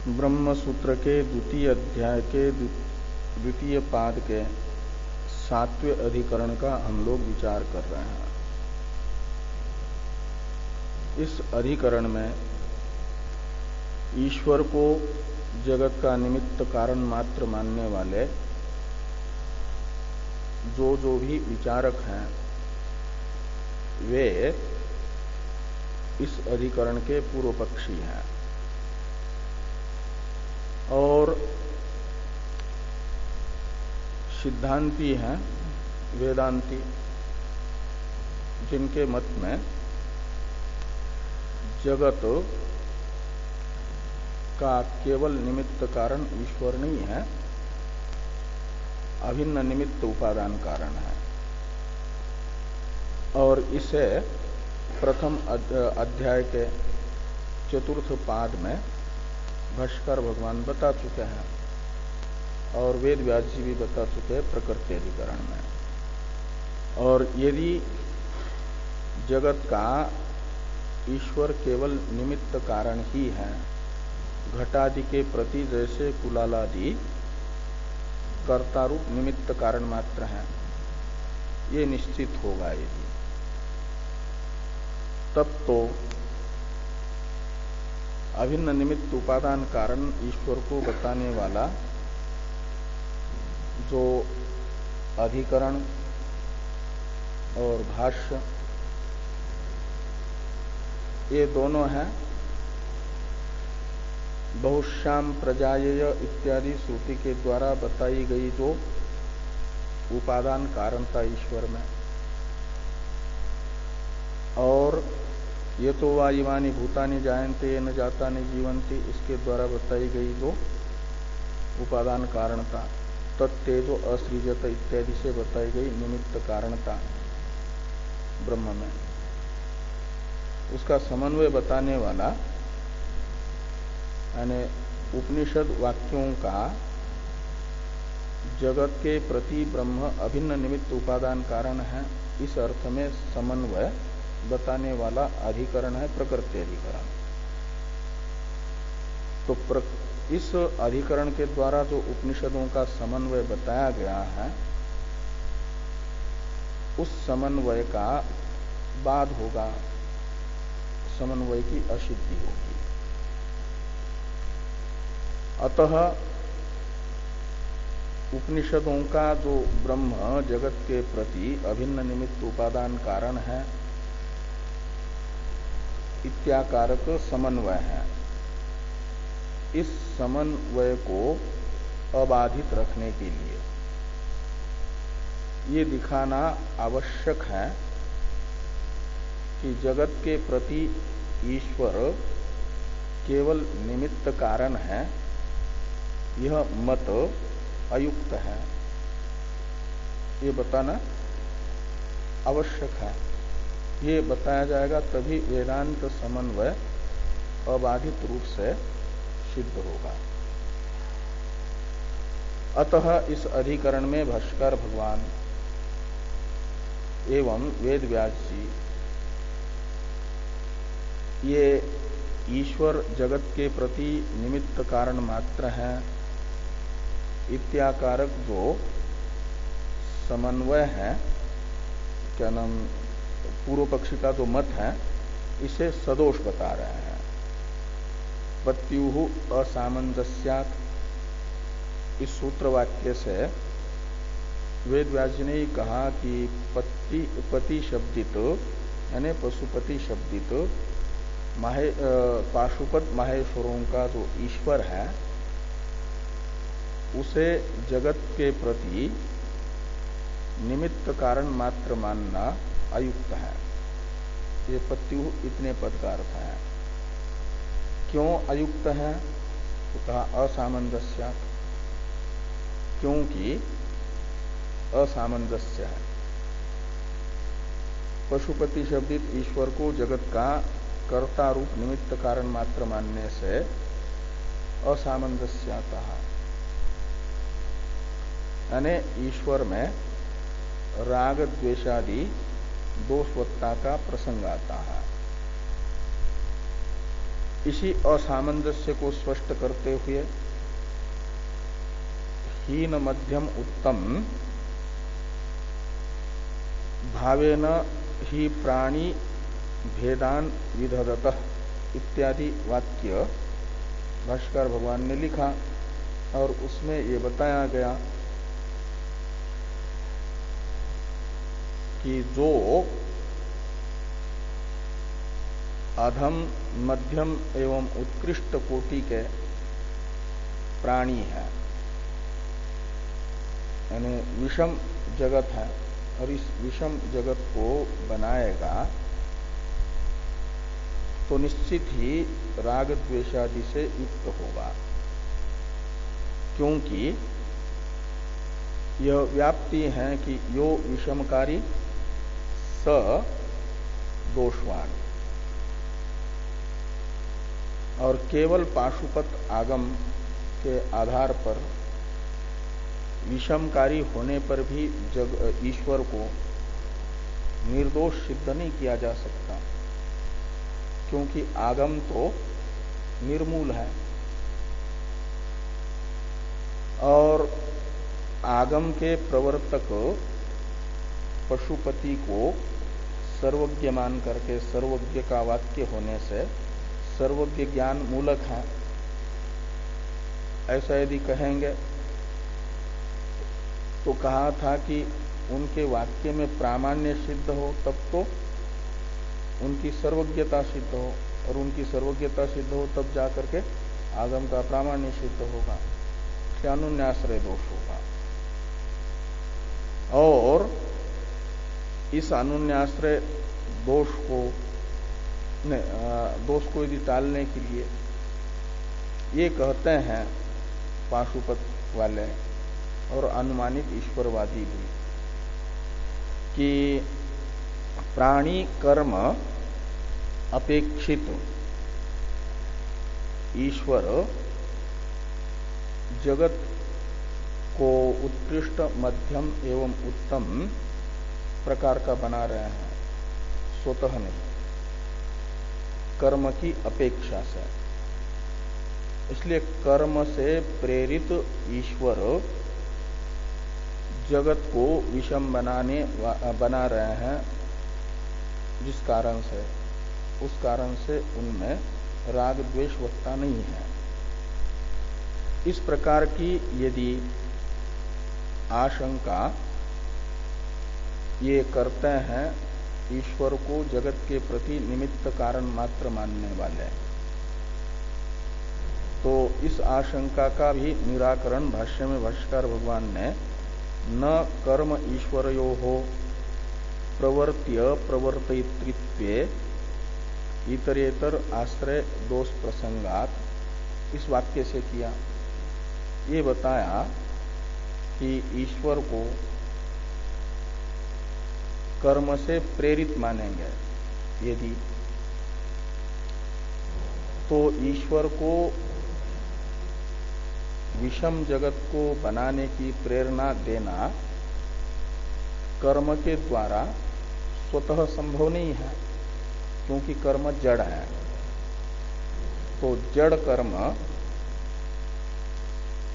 ब्रह्म सूत्र के द्वितीय अध्याय के द्वितीय पाद के 7वें अधिकरण का हम लोग विचार कर रहे हैं। इस अधिकरण में ईश्वर को जगत का निमित्त कारण मात्र मानने वाले जो भी विचारक हैं वे इस अधिकरण के पूर्व पक्षी हैं और सिद्धांती हैं वेदांती, जिनके मत में जगत का केवल निमित्त कारण ईश्वर नहीं है, अभिन्न निमित्त उपादान कारण है। और इसे प्रथम अध्याय के चतुर्थ पाद में भाष्कर भगवान बता चुके हैं और वेद व्यास जी भी बता चुके हैं प्रकृति अधिकरण में। और यदि जगत का ईश्वर केवल निमित्त कारण ही है, घटादि के प्रति जैसे कुलालादि कर्तारूप निमित्त कारण मात्र हैं, ये निश्चित होगा यदि, तब तो अभिन्न निमित्त उपादान कारण ईश्वर को बताने वाला जो अधिकरण और भाष्य ये दोनों हैं, बहुश्याम प्रजायेय इत्यादि श्रुति के द्वारा बताई गई जो उपादान कारणता ईश्वर में, और ये तो वा इमानी भूतानि जायन्ते ये न जातानि जीवन्ति, इसके द्वारा बताई गई जो उपादान कारणता, तत्तेजो असृजत इत्यादि से बताई गई निमित्त कारणता ब्रह्म में, उसका समन्वय बताने वाला यानी उपनिषद वाक्यों का जगत के प्रति ब्रह्म अभिन्न निमित्त उपादान कारण है, इस अर्थ में समन्वय बताने वाला अधिकरण है प्रकृति अधिकरण। तो इस अधिकरण के द्वारा जो उपनिषदों का समन्वय बताया गया है, उस समन्वय का बाद होगा, समन्वय की असिद्धि होगी। अतः उपनिषदों का जो ब्रह्म जगत के प्रति अभिन्न निमित्त उपादान कारण है इत्याकारक समन्वय है, इस समन्वय को अबाधित रखने के लिए ये दिखाना आवश्यक है कि जगत के प्रति ईश्वर केवल निमित्त कारण है, यह मत अयुक्त है, ये बताना आवश्यक है। ये बताया जाएगा तभी वेदांत समन्वय अबाधित रूप से सिद्ध होगा। अतः इस अधिकरण में भाष्कर भगवान एवं वेद व्यास जी ये ईश्वर जगत के प्रति निमित्त कारण मात्र है इत्याकारक जो समन्वय है, क्या नाम, पूर्व पक्षी का जो मत है, इसे सदोष बता रहे हैं। पत्युः असामंजस्यात्, इस सूत्र वाक्य से वेद व्यास जी ने कहा कि पति शब्दित यानी पशुपति शब्दित पाशुपत माहेश्वरों का जो ईश्वर है, उसे जगत के प्रति निमित्त कारण मात्र मानना अयुक्त है। ये पत्यु इतने पद का अर्थ है। क्यों अयुक्त है? तो कहा असामंजस्य, क्योंकि असामंजस्य है। पशुपति शब्दित ईश्वर को जगत का कर्ता रूप निमित्त कारण मात्र मानने से असामंजस्य आता है, यानी ईश्वर में राग द्वेषादि दोषवत्ता का प्रसंग आता है। इसी असामंजस्य को स्पष्ट करते हुए हीन मध्यम उत्तम भावेन ही प्राणी भेदान विदधतः इत्यादि वाक्य भाष्कर भगवान ने लिखा और उसमें ये बताया गया कि जो अधम मध्यम एवं उत्कृष्ट कोटि के प्राणी है, यानी विषम जगत है, और इस विषम जगत को बनाएगा तो निश्चित ही राग द्वेषादि से युक्त होगा, क्योंकि यह व्याप्ति है कि यो विषमकारी स दोषवान। और केवल पाशुपत आगम के आधार पर विषमकारी होने पर भी ईश्वर को निर्दोष सिद्ध नहीं किया जा सकता, क्योंकि आगम तो निर्मूल है और आगम के प्रवर्तक पशुपति को सर्वज्ञ मान करके सर्वज्ञ का वाक्य होने से सर्वज्ञ ज्ञान मूलक है, ऐसा यदि कहेंगे तो कहा था कि उनके वाक्य में प्रामाण्य सिद्ध हो तब तो उनकी सर्वज्ञता सिद्ध हो, और उनकी सर्वज्ञता सिद्ध हो तब जाकर के आगम का प्रामाण्य सिद्ध होगा, क्या अनुन्याश्रय दोष होगा। और इस अनुन्याश्रय दोष को यदि टालने के लिए ये कहते हैं पाशुपत वाले और अनुमानित ईश्वरवादी भी कि प्राणी कर्म अपेक्षित ईश्वर जगत को उत्कृष्ट मध्यम एवं उत्तम प्रकार का बना रहे हैं, स्वतः नहीं, कर्म की अपेक्षा से। इसलिए कर्म से प्रेरित ईश्वर जगत को विषम बना रहे हैं, जिस कारण से, उस कारण से उनमें राग द्वेष वत्ता नहीं है। इस प्रकार की यदि आशंका ये करते हैं ईश्वर को जगत के प्रति निमित्त कारण मात्र मानने वाले, तो इस आशंका का भी निराकरण भाष्य में भाष्यकार भगवान ने न कर्म ईश्वरयो हो प्रवर्त्य प्रवर्तयित्रित्वे इतरेतर आश्रय दोष प्रसंगात इस वाक्य से किया। ये बताया कि ईश्वर को कर्म से प्रेरित मानेंगे यदि, तो ईश्वर को विषम जगत को बनाने की प्रेरणा देना कर्म के द्वारा स्वतः संभव नहीं है, क्योंकि कर्म जड़ है। तो जड़ कर्म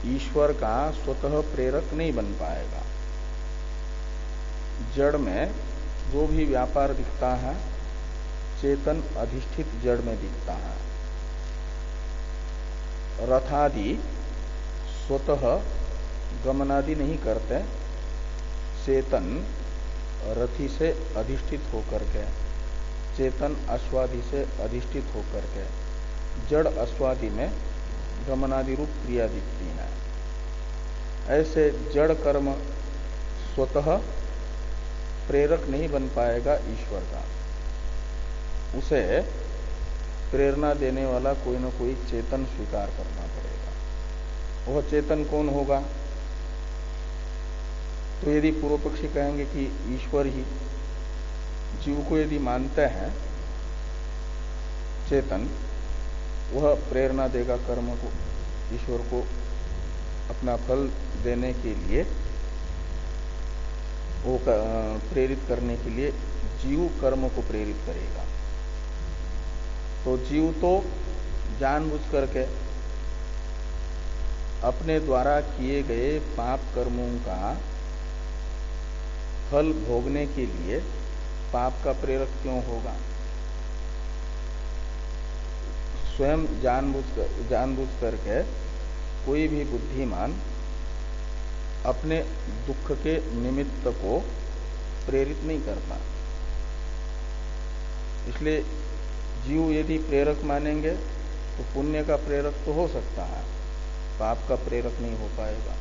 ईश्वर का स्वतः प्रेरक नहीं बन पाएगा। जड़ में जो भी व्यापार दिखता है चेतन अधिष्ठित जड़ में दिखता है। रथादि स्वतः गमनादि नहीं करते, चेतन रथी से अधिष्ठित होकर के, चेतन अश्वादि से अधिष्ठित होकर के जड़ अश्वादि में गमनादि रूप क्रिया दिखती है। ऐसे जड़ कर्म स्वतः प्रेरक नहीं बन पाएगा ईश्वर का, उसे प्रेरणा देने वाला कोई न कोई चेतन स्वीकार करना पड़ेगा। वह चेतन कौन होगा? तो यदि पूर्व पक्षी कहेंगे कि ईश्वर ही, जीव को यदि मानते हैं चेतन, वह प्रेरणा देगा कर्म को, ईश्वर को अपना फल देने के लिए, वो प्रेरित करने के लिए जीव कर्म को प्रेरित करेगा। तो जीव तो जानबूझ करके अपने द्वारा किए गए पाप कर्मों का फल भोगने के लिए पाप का प्रेरक क्यों होगा? स्वयं जानबूझ करके कोई भी बुद्धिमान अपने दुख के निमित्त को प्रेरित नहीं करता। इसलिए जीव यदि प्रेरक मानेंगे तो पुण्य का प्रेरक तो हो सकता है, पाप का प्रेरक नहीं हो पाएगा।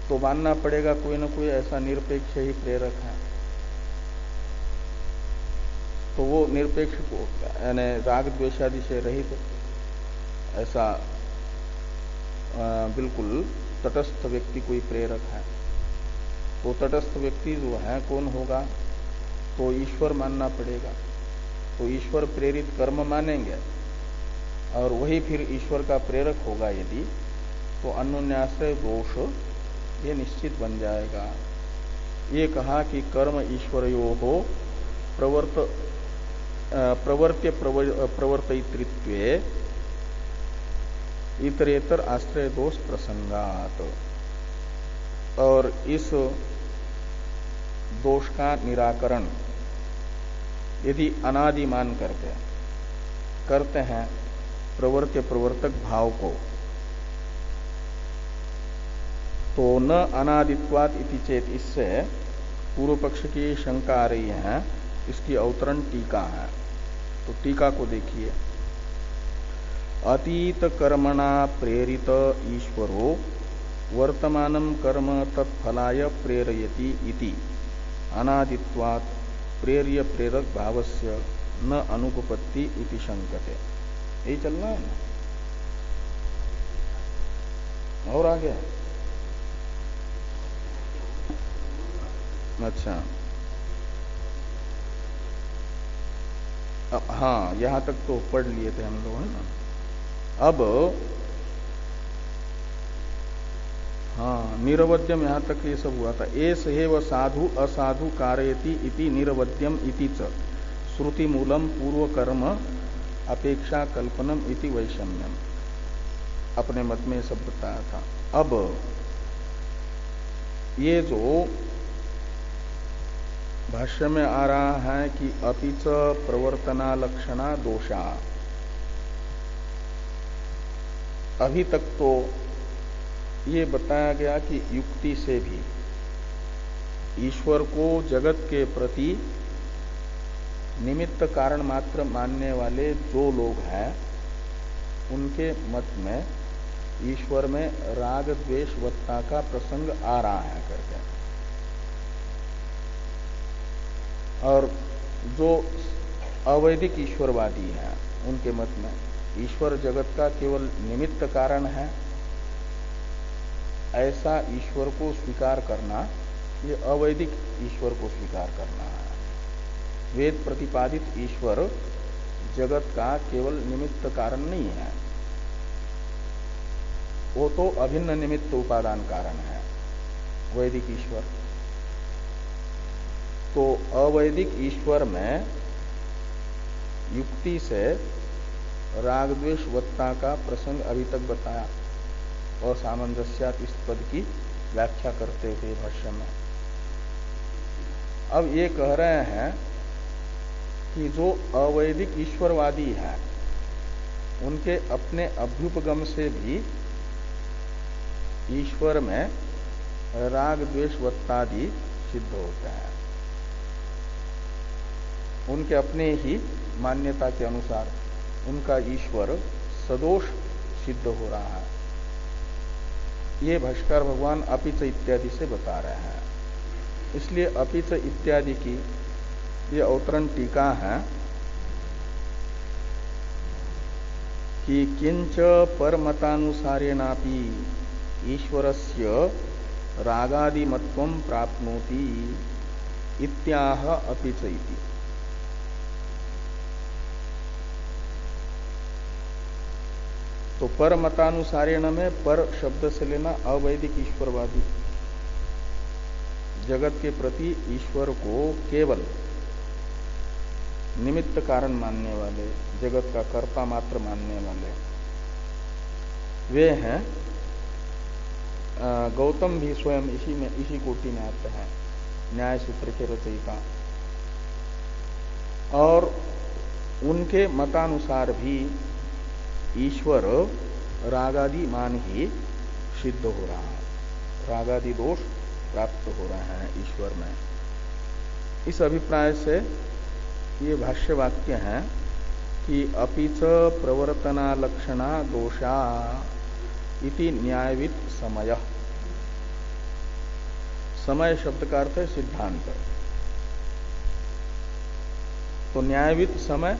तो मानना पड़ेगा कोई न कोई ऐसा निरपेक्ष ही प्रेरक है। तो वो निरपेक्ष को यानी राग द्वेषादि से रहित ऐसा बिल्कुल तटस्थ व्यक्ति कोई प्रेरक है। तो तटस्थ व्यक्ति जो है कौन होगा? तो ईश्वर मानना पड़ेगा। तो ईश्वर प्रेरित कर्म मानेंगे और वही फिर ईश्वर का प्रेरक होगा यदि, तो अन्योन्याश्रय दोष ये निश्चित बन जाएगा। ये कहा कि कर्म ईश्वरयो हो प्रवर्त्य प्रवर्तयितृत्वे इतरेतर आश्रय दोष प्रसंगात। और इस दोष का निराकरण यदि अनादि मान करके करते हैं प्रवर्त्य प्रवर्तक भाव को, तो न अनादित्वात् इति चेत, इससे पूर्व पक्ष की शंका आ रही है। इसकी अवतरण टीका है, तो टीका को देखिए। अतीत कर्मणा प्रेरित ईश्वरो वर्तमानं कर्म तत्फलाय प्रेरयति इति अनादित्वात् प्रेर्य प्रेरक भावस्य न अनुपपत्ति इति शंकते। यही चलना है ना, और आगे? अच्छा, हाँ, यहां तक तो पढ़ लिए थे हम लोग, है ना। अब हाँ, निरवध्यम यहां तक ये सब हुआ था। एस हेव साधु असाधु कारयति इति निरवध्यम इति च श्रुति मूलम पूर्व कर्म अपेक्षा कल्पनम इति वैषम्यम, अपने मत में सब बताया था। अब ये जो भाष्य में आ रहा है कि अपिच प्रवर्तना लक्षणा दोषा, अभी तक तो ये बताया गया कि युक्ति से भी ईश्वर को जगत के प्रति निमित्त कारण मात्र मानने वाले जो लोग हैं उनके मत में ईश्वर में राग द्वेषवत्ता का प्रसंग आ रहा है करके, और जो अवैदिक ईश्वरवादी हैं उनके मत में ईश्वर जगत का केवल निमित्त कारण है, ऐसा ईश्वर को स्वीकार करना ये अवैदिक ईश्वर को स्वीकार करना है। वेद प्रतिपादित ईश्वर जगत का केवल निमित्त कारण नहीं है, वो तो अभिन्न निमित्त उपादान कारण है वैदिक ईश्वर। तो अवैदिक ईश्वर में युक्ति से राग द्वेष वत्ता का प्रसंग अभी तक बताया, और सामंजस्यात इस पद की व्याख्या करते हुए भाष्य में अब ये कह रहे हैं कि जो अवैदिक ईश्वरवादी है उनके अपने अभ्युपगम से भी ईश्वर में राग द्वेष वत्तादि सिद्ध होते हैं, उनके अपने ही मान्यता के अनुसार उनका ईश्वर सदोष सिद्ध हो रहा है। ये भाष्कर भगवान अपिच इत्यादि से बता रहे हैं। इसलिए अपिच इत्यादि की ये अवतरण टीका है कि किंच परमतानुसारेणापि ईश्वरस्य रागादिमत्वं प्राप्नोति इत्याह अपिच इति। तो पर मतानुसारेण में पर शब्द से लेना अवैदिक ईश्वरवादी, जगत के प्रति ईश्वर को केवल निमित्त कारण मानने वाले, जगत का कर्ता मात्र मानने वाले, वे हैं। गौतम भी स्वयं इसी कोटि में आते हैं, न्याय सूत्र के रचयिता। और उनके मतानुसार भी ईश्वर रागादि मान ही सिद्ध हो रहा है, रागादि दोष प्राप्त हो रहे हैं ईश्वर में। इस अभिप्राय से ये भाष्य वाक्य है कि अपिच प्रवर्तना लक्षणा दोषा इति न्यायविद समय। समय शब्द का अर्थ है सिद्धांत। तो न्यायविद समय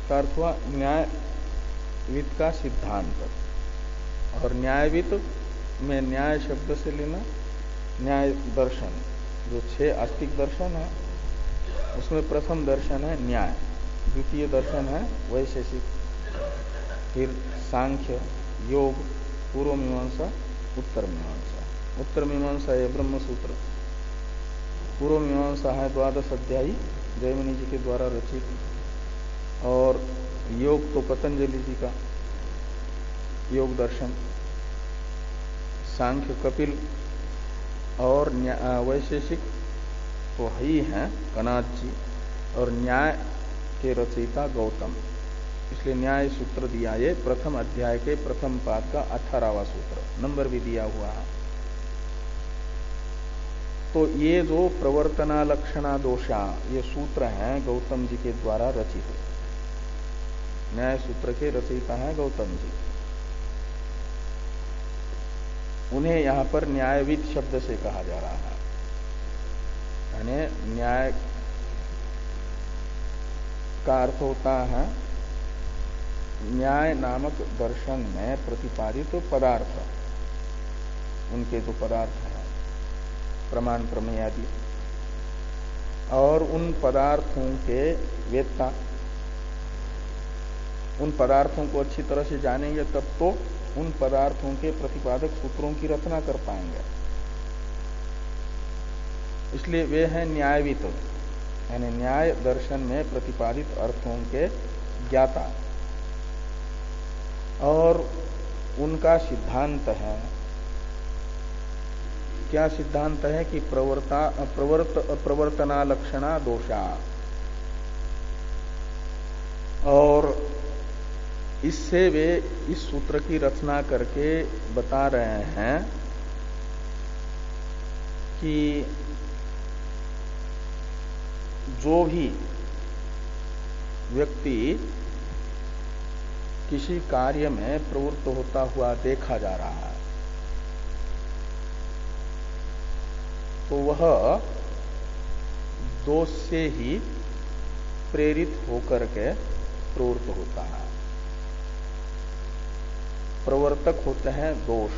का अर्थ हुआ न्यायविद का सिद्धांत। और न्यायविद में न्याय शब्द से लेना न्याय दर्शन, जो 6 आस्तिक दर्शन है उसमें प्रथम दर्शन है न्याय, द्वितीय दर्शन है वैशेषिक, फिर सांख्य, योग, पूर्व मीमांसा, उत्तर मीमांसा। उत्तर मीमांसा है ब्रह्म सूत्र, पूर्व मीमांसा है 12 अध्यायी जयमिनी जी के द्वारा रचित, और योग तो पतंजलि जी का योग दर्शन, सांख्य कपिल, और वैशेषिक तो ही हैं कनाद जी, और न्याय के रचयिता गौतम। इसलिए न्याय सूत्र दिया, ये प्रथम अध्याय के प्रथम पाद का 18वां सूत्र, नंबर भी दिया हुआ है। तो ये जो प्रवर्तना लक्षणा दोषा ये सूत्र हैं गौतम जी के द्वारा रचित, न्याय सूत्र के रचयिता हैं गौतम जी। उन्हें यहां पर न्यायविद शब्द से कहा जा रहा है, यानी न्याय का अर्थ होता है न्याय नामक दर्शन में प्रतिपादित पदार्थ, उनके जो पदार्थ हैं प्रमाण प्रमेय आदि, और उन पदार्थों के वेत्ता। उन पदार्थों को अच्छी तरह से जानेंगे तब तो उन पदार्थों के प्रतिपादक सूत्रों की रचना कर पाएंगे। इसलिए वे हैं न्यायविद, यानी न्याय दर्शन में प्रतिपादित अर्थों के ज्ञाता। और उनका सिद्धांत है, क्या सिद्धांत है कि प्रवर्तना लक्षणा दोषा, और इससे वे इस सूत्र की रचना करके बता रहे हैं कि जो भी व्यक्ति किसी कार्य में प्रवृत्त होता हुआ देखा जा रहा है तो वह दोष से ही प्रेरित होकर के प्रवृत्त होता है। प्रवर्तक होते हैं दोष,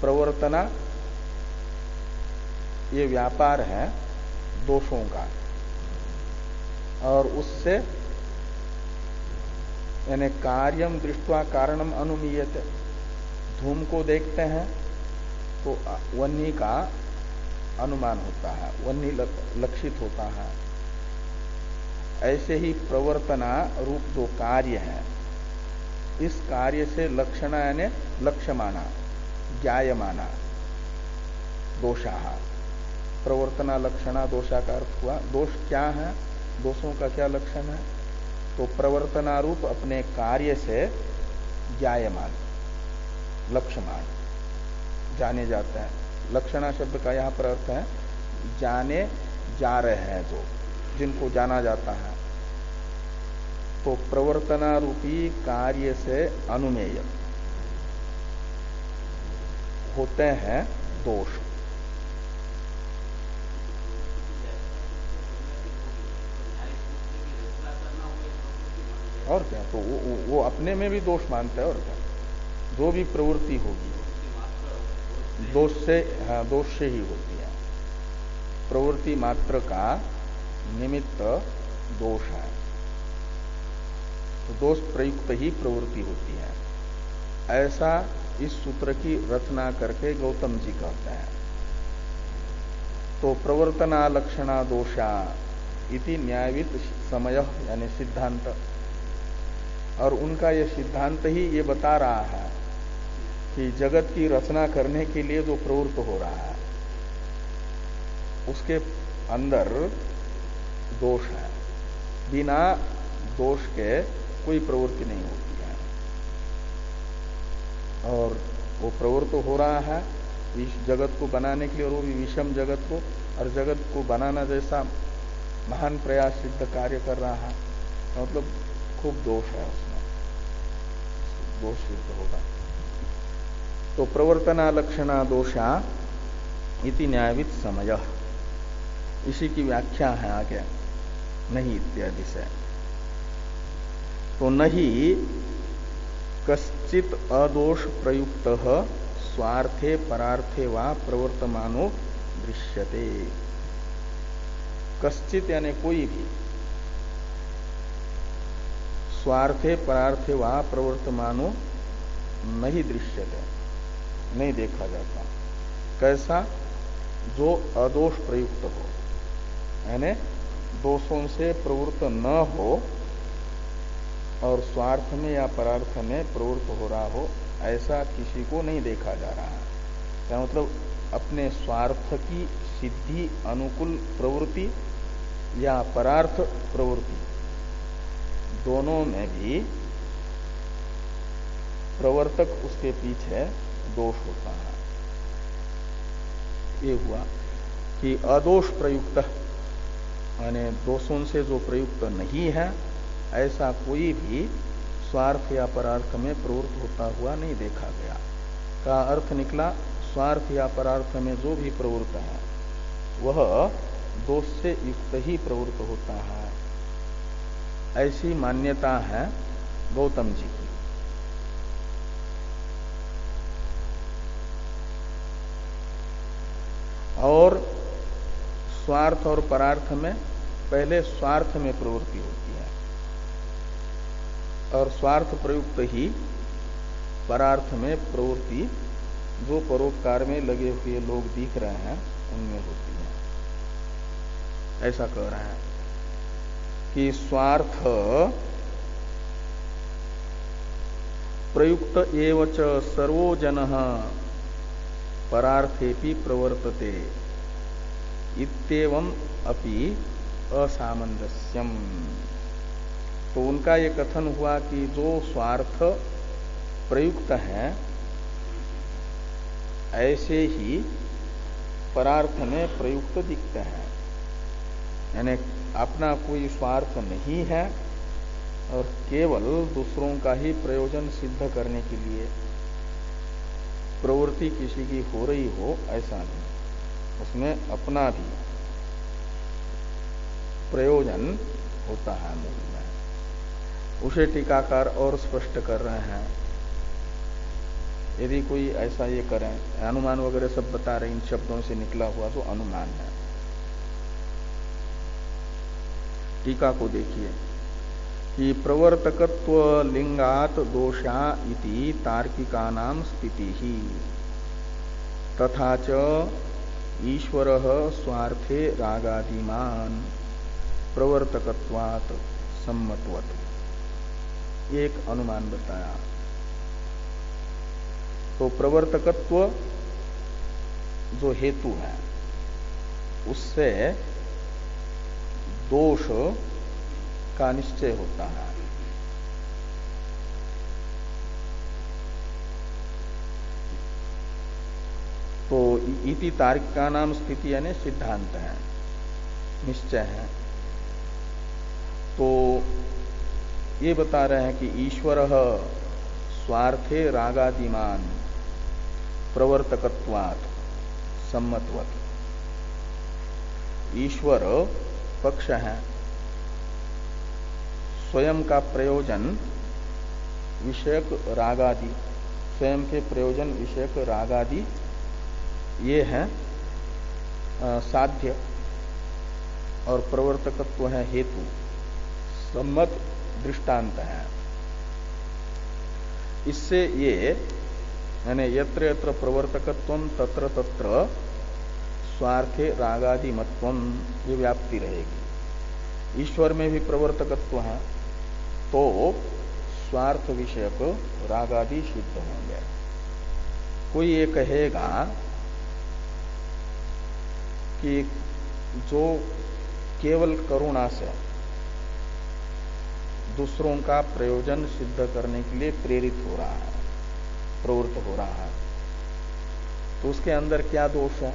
प्रवर्तना ये व्यापार है दोषों का, और उससे यानी कार्यम दृष्टवा कारणम अनुमीयते, धूम को देखते हैं तो वन्नी का अनुमान होता है, वन्नी लक्षित होता है। ऐसे ही प्रवर्तना रूप जो कार्य है, इस कार्य से लक्षणा यानी लक्ष्यमाना ज्ञायमाना दोषा, प्रवर्तना लक्षणा दोषा का अर्थ हुआ दोष क्या है, दोषों का क्या लक्षण है, तो प्रवर्तनारूप अपने कार्य से ज्ञायमान लक्ष्यमान जाने जाते हैं। लक्षणा शब्द का यहां पर अर्थ है जाने जा रहे हैं, जो जिनको जाना जाता है। तो प्रवर्तनारूपी कार्य से अनुमेय होते हैं दोष। और क्या, तो वो अपने में भी दोष मानते हैं। और क्या, जो भी प्रवृत्ति होगी दोष से, हाँ, दोष से ही होती है। प्रवृत्ति मात्र का निमित्त दोष है, तो दोष प्रयुक्त ही प्रवृत्ति होती है। ऐसा इस सूत्र की रचना करके गौतम जी कहते हैं। तो प्रवर्तना लक्षणा दोषा इति न्यायवित समय यानी सिद्धांत। और उनका यह सिद्धांत ही ये बता रहा है कि जगत की रचना करने के लिए जो प्रवृत्त हो रहा है उसके अंदर दोष है, बिना दोष के कोई प्रवृत्ति नहीं होती है। और वो प्रवृत्त हो रहा है इस जगत को बनाने के लिए, और वो भी विषम जगत को, और जगत को बनाना जैसा महान प्रयास सिद्ध कार्य कर रहा है, मतलब खूब दोष है उसमें, दोष सिद्ध होगा। तो प्रवर्तना लक्षणा दोषा इति न्यायवित समय, इसी की व्याख्या है आगे नहीं इत्यादि से। तो नहीं कश्चित अदोष प्रयुक्त स्वार्थे परार्थे वा प्रवर्तमानो दृश्यते। कश्चित यानी कोई भी, स्वार्थे परार्थे वा प्रवर्तमानो नहीं दृश्यते, नहीं देखा जाता। कैसा? जो अदोष प्रयुक्त हो, यानी दोषों से प्रवृत्त न हो और स्वार्थ में या परार्थ में प्रवृत्त हो रहा हो, ऐसा किसी को नहीं देखा जा रहा है। क्या मतलब? अपने स्वार्थ की सिद्धि अनुकूल प्रवृत्ति या परार्थ प्रवृत्ति, दोनों में भी प्रवर्तक उसके पीछे दोष होता है। ये हुआ कि अदोष प्रयुक्त यानी दोषों से जो प्रयुक्त नहीं है, ऐसा कोई भी स्वार्थ या परार्थ में प्रवृत्त होता हुआ नहीं देखा गया। का अर्थ निकला, स्वार्थ या परार्थ में जो भी प्रवृत्त है वह दोष से युक्त ही प्रवृत्त होता है, ऐसी मान्यता है गौतम जी की। और स्वार्थ और परार्थ में पहले स्वार्थ में प्रवृत्ति होती है, और स्वार्थ प्रयुक्त ही परार्थ में प्रवृत्ति जो परोपकार में लगे हुए लोग दिख रहे हैं उनमें होती है। ऐसा कह रहे हैं कि स्वार्थ प्रयुक्त एवच सर्वो जनः परार्थेपि प्रवर्तते इत्येवं अपि असामंजस्यम। तो उनका ये कथन हुआ कि जो स्वार्थ प्रयुक्त है ऐसे ही परार्थ में प्रयुक्त दिखते हैं, यानी अपना कोई स्वार्थ नहीं है और केवल दूसरों का ही प्रयोजन सिद्ध करने के लिए प्रवृत्ति किसी की हो रही हो, ऐसा नहीं। उसमें अपना भी प्रयोजन होता है मूल में। उसे टीकाकार और स्पष्ट कर रहे हैं। यदि कोई ऐसा ये करें, अनुमान वगैरह सब बता रहे, इन शब्दों से निकला हुआ जो अनुमान है। टीका को देखिए कि प्रवर्तकत्व लिंगात दोषा इति तार्किकानां स्थिति ही तथा च ईश्वरः स्वार्थे रागादिमान प्रवर्तकत्वात् सम्मतवत्, एक अनुमान बताया। तो प्रवर्तकत्व जो हेतु है उससे दोष का निश्चय होता है। तो इति तार्किका नाम स्थिति यानी सिद्धांत है, निश्चय है। तो ये बता रहे हैं कि ईश्वर स्वार्थे रागादिमान प्रवर्तकत्वात् सम्मतवत्। ईश्वर पक्ष है, स्वयं का प्रयोजन विषयक रागादि, स्वयं के प्रयोजन विषयक रागादि ये है साध्य, और प्रवर्तकत्व है हेतु, सम्मत दृष्टांत है। इससे ये यानी यत्र यत्र प्रवर्तकत्वम तत्र तत्र स्वार्थे रागादि मत्वम, ये व्याप्ति रहेगी। ईश्वर में भी प्रवर्तकत्व है, तो स्वार्थ विषयक राग आदि सिद्ध होंगे। कोई ये कहेगा कि जो केवल करुणा से दूसरों का प्रयोजन सिद्ध करने के लिए प्रेरित हो रहा है, प्रवृत्त हो रहा है, तो उसके अंदर क्या दोष है?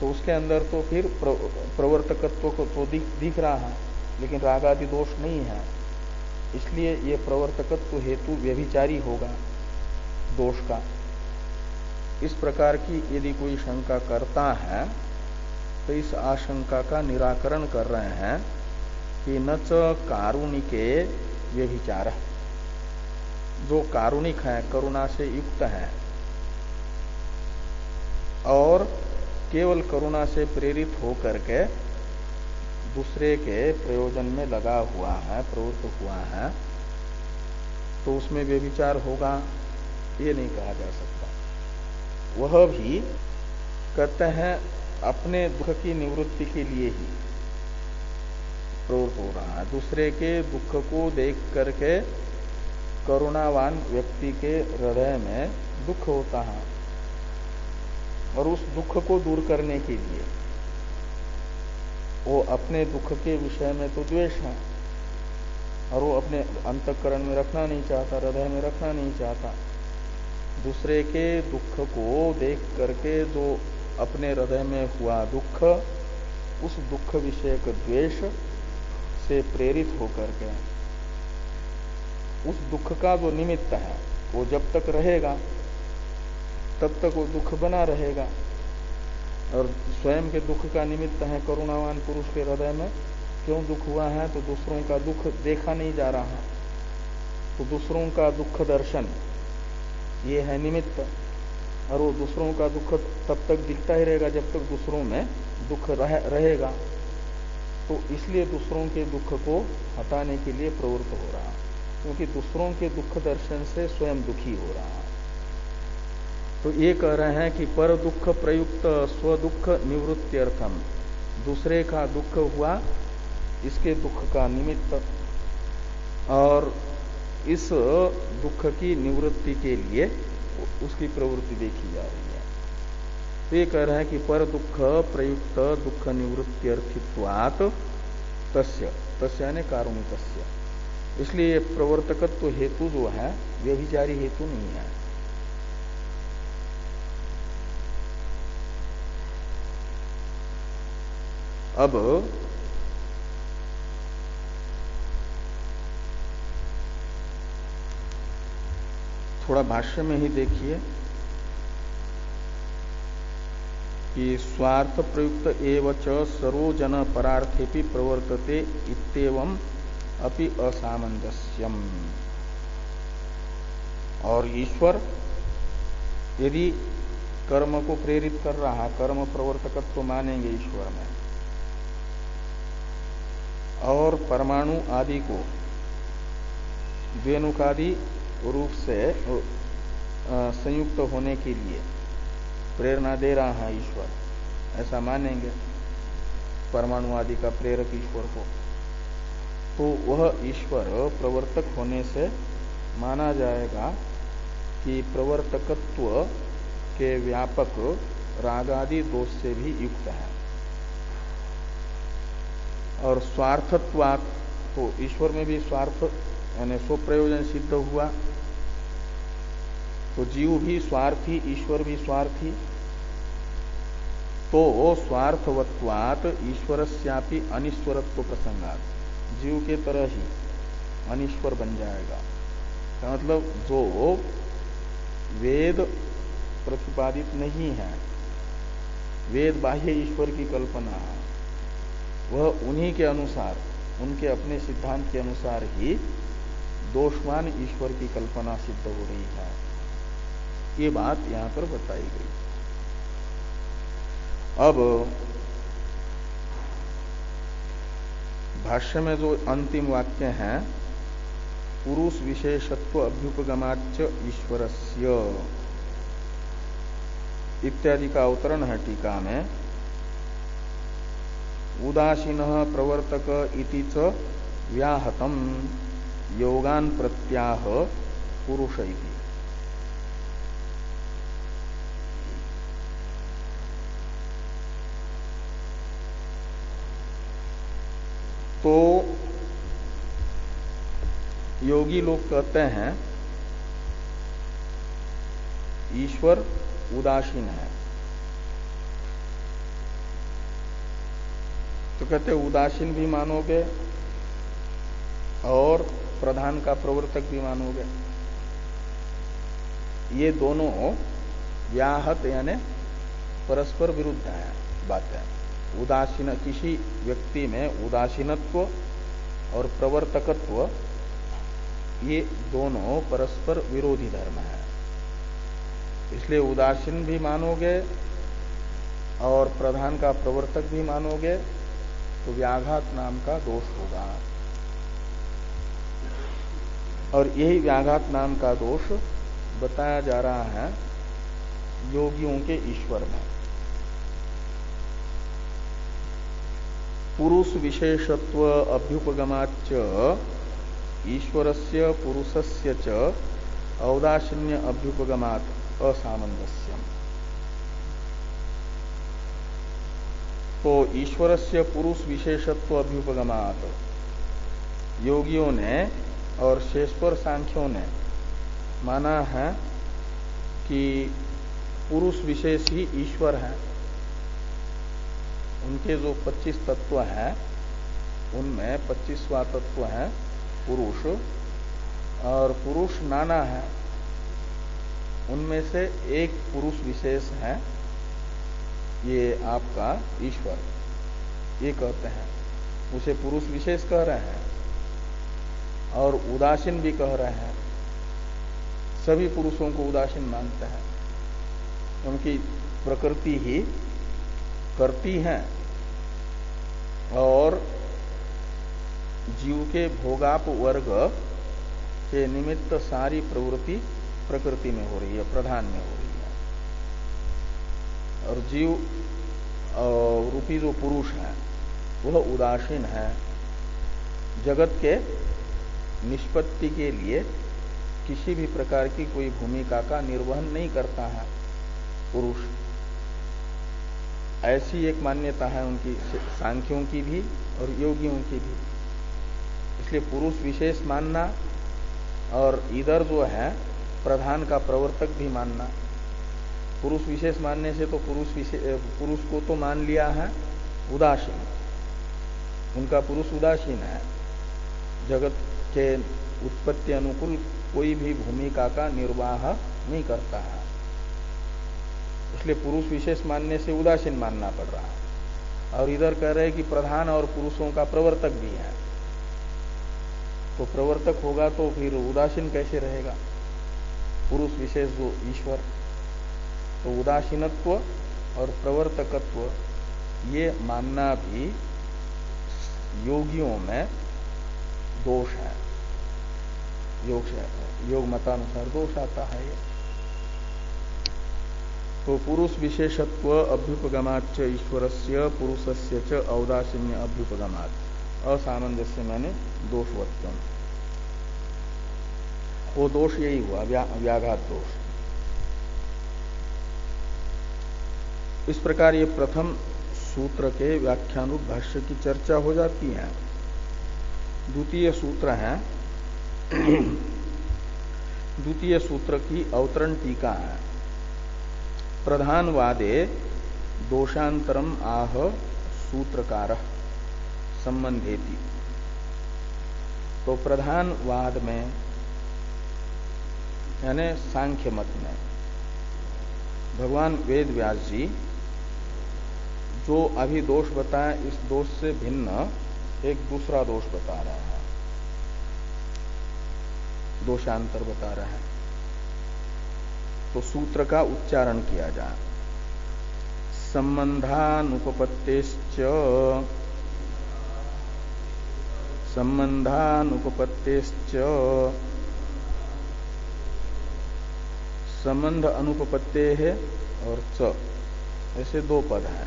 तो उसके अंदर तो फिर प्रवर्तकत्व को तो दिख रहा है, लेकिन राग आदि दोष नहीं है, इसलिए ये प्रवर्तकत्व हेतु व्यभिचारी होगा दोष का। इस प्रकार की यदि कोई शंका करता है तो इस आशंका का निराकरण कर रहे हैं कि न च कारुणिके व्यभिचार, जो कारुणिक है, करुणा से युक्त है और केवल करुणा से प्रेरित होकर के दूसरे के प्रयोजन में लगा हुआ है, प्रवृत्त हुआ है, तो उसमें व्यभिचार होगा, ये नहीं कहा जा सकता। वह भी कहते हैं अपने दुख की निवृत्ति के लिए ही प्रवृत्त हो रहा है। दूसरे के दुख को देख करके करुणावान व्यक्ति के हृदय में दुख होता है और उस दुख को दूर करने के लिए वो अपने दुख के विषय में तो द्वेष है और वो अपने अंतःकरण में रखना नहीं चाहता, हृदय में रखना नहीं चाहता। दूसरे के दुख को देख करके जो अपने हृदय में हुआ दुख, उस दुख विषयक द्वेष से प्रेरित होकर के उस दुख का जो निमित्त है वो जब तक रहेगा तब तक वो दुख बना रहेगा। और स्वयं के दुख का निमित्त है करुणावान पुरुष के हृदय में क्यों दुख हुआ है, तो दूसरों का दुख देखा नहीं जा रहा, तो दूसरों का दुख दर्शन ये है निमित्त। और वो दूसरों का दुख तब तक दिखता ही रहेगा जब तक दूसरों में दुख रहेगा, तो इसलिए दूसरों के दुख को हटाने के लिए प्रवृत्त हो रहा, क्योंकि दूसरों के दुख दर्शन से स्वयं दुखी हो रहा है। तो ये कह रहे हैं कि पर दुख प्रयुक्त स्वदुख निवृत्त्यर्थम, दूसरे का दुख हुआ इसके दुख का निमित्त और इस दुख की निवृत्ति के लिए उसकी प्रवृत्ति देखी जा रही है। तो ये कह रहे हैं कि पर दुख प्रयुक्त दुख निवृत्त्यर्थित्वात् तस्य, तस्य यानी कारुणिकस्य, इसलिए प्रवर्तकत्व हेतु जो है व्यभिचारी हेतु नहीं है। अब थोड़ा भाष्य में ही देखिए कि स्वार्थ प्रयुक्त एवच सर्वजन परार्थेपि प्रवर्तते इत्येवं अपि असामंजस्यम। और ईश्वर यदि कर्म को प्रेरित कर रहा है, कर्म प्रवर्तकत्व तो मानेंगे ईश्वर में, और परमाणु आदि को द्वेनुकादि रूप से संयुक्त होने के लिए प्रेरणा दे रहा है ईश्वर, ऐसा मानेंगे परमाणु आदि का प्रेरक ईश्वर को, तो वह ईश्वर प्रवर्तक होने से माना जाएगा कि प्रवर्तकत्व के व्यापक रागादि दोष से भी युक्त है। और स्वार्थत्वात्, तो ईश्वर में भी स्वार्थ यानी स्वप्रयोजन सिद्ध हुआ, तो जीव भी स्वार्थी, ईश्वर भी स्वार्थी, तो स्वार्थवत्वात् ईश्वरस्यापि अनिश्वरत्व प्रसंगात्, जीव के तरह ही अनिश्वर बन जाएगा। का मतलब जो वेद प्रतिपादित नहीं है, वेद बाह्य ईश्वर की कल्पना है, वह उन्हीं के अनुसार, उनके अपने सिद्धांत के अनुसार ही दोषवान ईश्वर की कल्पना सिद्ध हो रही है। ये बात यहां पर बताई गई। अब भाष्य में जो अंतिम वाक्य है, पुरुष विशेषत्व अभ्युपगमाच्च ईश्वरस्य इत्यादि का अवतरण है टीका में। उदासीन प्रवर्तक इति च व्याहतम योगान प्रत्याह पुरुष इति। तो योगी लोग कहते हैं ईश्वर उदासीन है, तो कहते उदासीन भी मानोगे और प्रधान का प्रवर्तक भी मानोगे, ये दोनों व्याहत यानी परस्पर विरुद्ध है बातें। उदासीन किसी व्यक्ति में उदासीनत्व और प्रवर्तकत्व ये दोनों परस्पर विरोधी धर्म है, इसलिए उदासीन भी मानोगे और प्रधान का प्रवर्तक भी मानोगे तो व्याघात नाम का दोष होगा। और यही व्याघात नाम का दोष बताया जा रहा है योगियों के ईश्वर में। पुरुष विशेषत्व अभ्युपगमाच्च ईश्वरस्य पुरुषस्य च औदासीन्य अभ्युपगमात् असामंजस्यम। तो ईश्वरस्य पुरुष विशेषत्व अभ्युपगमात् योगियों ने और शेषपर सांख्यों ने माना है कि पुरुष विशेष ही ईश्वर है। उनके जो 25 तत्व हैं उनमें 25वां तत्व है पुरुष, और पुरुष नाना है, उनमें से एक पुरुष विशेष है ये आपका ईश्वर, ये कहते हैं। उसे पुरुष विशेष कह रहे हैं और उदासीन भी कह रहे हैं। सभी पुरुषों को उदासीन मानते हैं, उनकी प्रकृति ही करती है और जीव के भोगाप वर्ग के निमित्त सारी प्रवृत्ति प्रकृति में हो रही है, प्रधान में हो रही है। और जीव रूपी जो पुरुष है वह उदासीन है, जगत के निष्पत्ति के लिए किसी भी प्रकार की कोई भूमिका का निर्वहन नहीं करता है पुरुष। ऐसी एक मान्यता है उनकी, सांख्यों की भी और योगियों की भी। इसलिए पुरुष विशेष मानना और इधर जो है प्रधान का प्रवर्तक भी मानना। पुरुष विशेष मानने से तो पुरुष को तो मान लिया है उदासीन, उनका पुरुष उदासीन है, जगत के उत्पत्ति अनुकूल कोई भी भूमिका का निर्वाह नहीं करता है। इसलिए पुरुष विशेष मानने से उदासीन मानना पड़ रहा है। और इधर कह रहे हैं कि प्रधान और पुरुषों का प्रवर्तक भी है, तो प्रवर्तक होगा तो फिर उदासीन कैसे रहेगा पुरुष विशेष जो ईश्वर। तो उदासीनत्व और प्रवर्तकत्व ये मानना भी योगियों में दोष है, योग मतानुसार दोष आता है ये। तो पुरुष विशेषत्व अभ्युपगमाच्च ईश्वरस्य पुरुषस्य च औदासीन्य अभ्युपगमात् असामंजस्य मैंने दोषवत्तम, वो दोष यही हुआ व्याघात दोष। इस प्रकार ये प्रथम सूत्र के व्याख्यानुरूप भाष्य की चर्चा हो जाती है। द्वितीय सूत्र है, द्वितीय सूत्र की अवतरण टीका है। प्रधानवादे दोषांतरम आह सूत्रकारः संबंधेति। तो प्रधानवाद में यानी सांख्य मत में भगवान वेद व्यास जी जो अभी दोष बताया, इस दोष से भिन्न एक दूसरा दोष बता रहे हैं, दोषांतर बता रहे हैं। तो सूत्र का उच्चारण किया जाए। संबंधानुपपत्तेश्च संबंध अनुपपत्ते है और च, ऐसे दो पद हैं।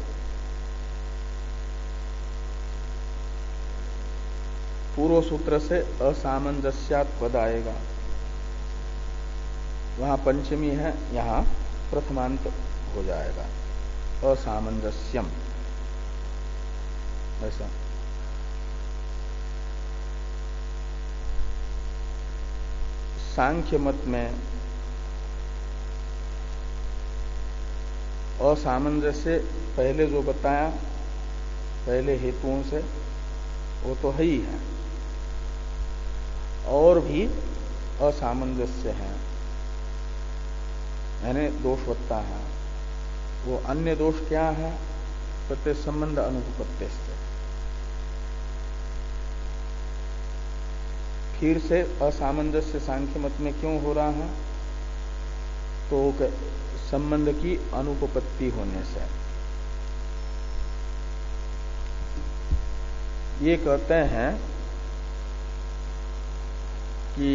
पूर्व सूत्र से असामंजस्यात् पद आएगा, वहां पंचमी है, यहां प्रथमांत हो जाएगा, असामंजस्यम ऐसा। सांख्य मत में असामंजस्य पहले जो बताया पहले हेतुओं से वो तो है ही है, और भी असामंजस्य है, यानी दोषवत्ता है। वो अन्य दोष क्या है? प्रत्यय संबंध अनुपपत्ति से। फिर से असामंजस्य सांख्य मत में क्यों हो रहा है? तो संबंध की अनुपपत्ति होने से। ये कहते हैं कि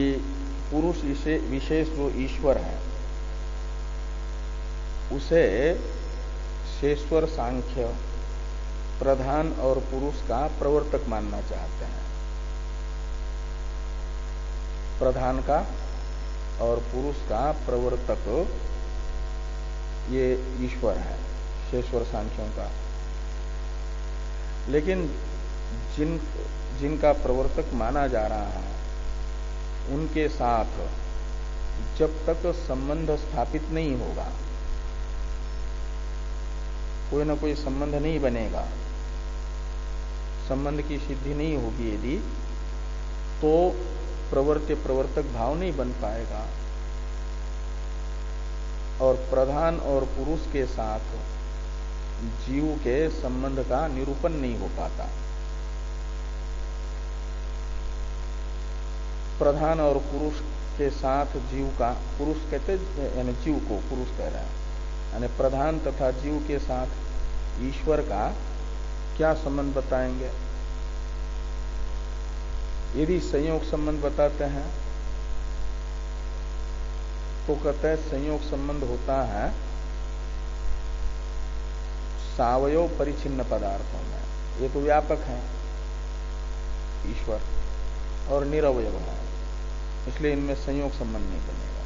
पुरुष विशेष जो ईश्वर है उसे शेश्वर सांख्य प्रधान और पुरुष का प्रवर्तक मानना चाहते हैं। प्रधान का और पुरुष का प्रवर्तक ये ईश्वर है, शेश्वर सांख्यों का। लेकिन जिनका प्रवर्तक माना जा रहा है उनके साथ जब तक संबंध स्थापित नहीं होगा, कोई ना कोई संबंध नहीं बनेगा, संबंध की सिद्धि नहीं होगी यदि, तो प्रवर्त्य प्रवर्तक भाव नहीं बन पाएगा और प्रधान और पुरुष के साथ जीव के संबंध का निरूपण नहीं हो पाता। प्रधान और पुरुष के साथ जीव का, पुरुष कहते यानी जीव को पुरुष कह रहा है, यानी प्रधान तथा जीव के साथ ईश्वर का क्या संबंध बताएंगे? यदि संयोग संबंध बताते हैं तो कहते हैं संयोग संबंध होता है सावयव परिचिन्न पदार्थों में। ये तो व्यापक है ईश्वर और निरवयव है, इसलिए इनमें संयोग संबंध नहीं बनेगा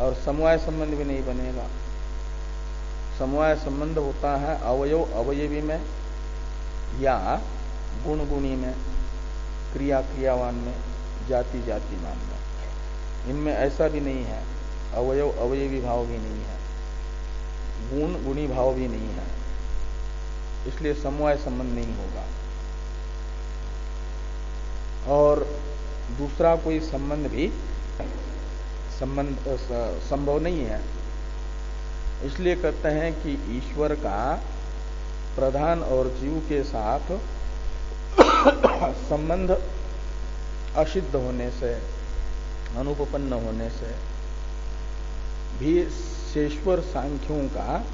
और समवाय संबंध भी नहीं बनेगा। समवाय संबंध होता है अवयव अवयवी में या गुण गुणी में, क्रिया क्रियावान में, जाति जातिमान में। इनमें ऐसा भी नहीं है, अवयव अवयवी भाव भी नहीं है, गुण गुणी भाव भी नहीं है, इसलिए समवाय संबंध नहीं होगा। और दूसरा कोई संबंध भी संभव नहीं है। इसलिए कहते हैं कि ईश्वर का प्रधान और जीव के साथ संबंध असिद्ध होने से, अनुपपन्न होने से भी शेश्वर सांख्यों का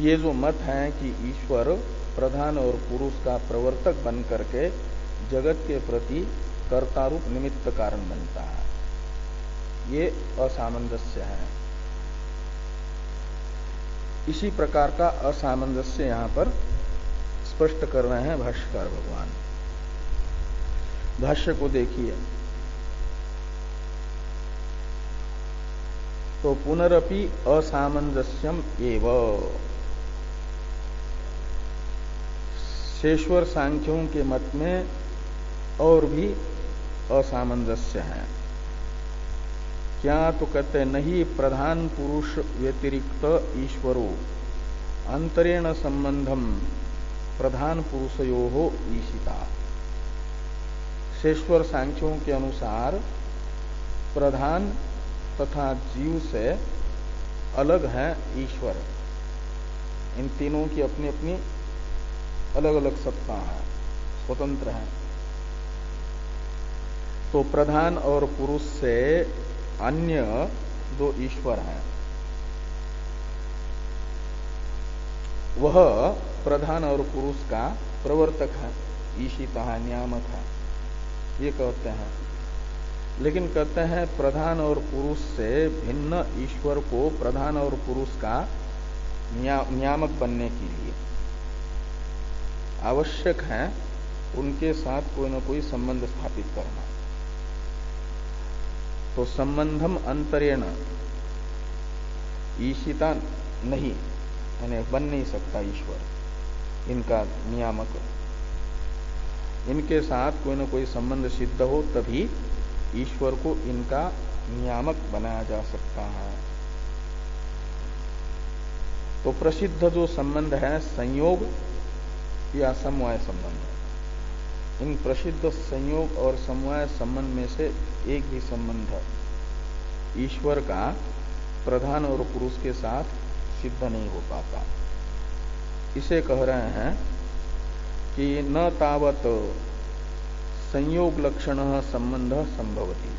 ये जो मत है कि ईश्वर प्रधान और पुरुष का प्रवर्तक बन करके जगत के प्रति कर्तारूप निमित्त कारण बनता है, ये असामंजस्य है। इसी प्रकार का असामंजस्य यहां पर स्पष्ट कर रहे हैं भाष्यकार भगवान। भाष्य को देखिए तो पुनरपि असामंजस्यम एव, शेश्वर सांख्यों के मत में और भी असामंजस्य है। क्या? तो कहते नहीं प्रधान पुरुष व्यतिरिक्त ईश्वरो अंतरेण संबंधम प्रधान पुरुषयो ईशिता। शेश्वर सांख्यों के अनुसार प्रधान तथा जीव से अलग है ईश्वर। इन तीनों की अपनी अपनी अलग अलग सत्ता है, स्वतंत्र है। तो प्रधान और पुरुष से अन्य जो ईश्वर है वह प्रधान और पुरुष का प्रवर्तक है, ईशिता है, नियामक है, ये कहते हैं। लेकिन कहते हैं प्रधान और पुरुष से भिन्न ईश्वर को प्रधान और पुरुष का नियामक बनने के लिए आवश्यक है उनके साथ कोई न कोई संबंध स्थापित करना। तो संबंधम अंतरेण ईशिता नहीं, यानी बन नहीं सकता ईश्वर इनका नियामक। इनके साथ कोई न कोई संबंध सिद्ध हो तभी ईश्वर को इनका नियामक बनाया जा सकता है। तो प्रसिद्ध जो संबंध है संयोग या समवाय संबंध, इन प्रसिद्ध संयोग और समवाय संबंध में से एक भी संबंध ईश्वर का प्रधान और पुरुष के साथ सिद्ध नहीं हो पाता। इसे कह रहे हैं कि न तावत संयोग लक्षण संबंध संभवति,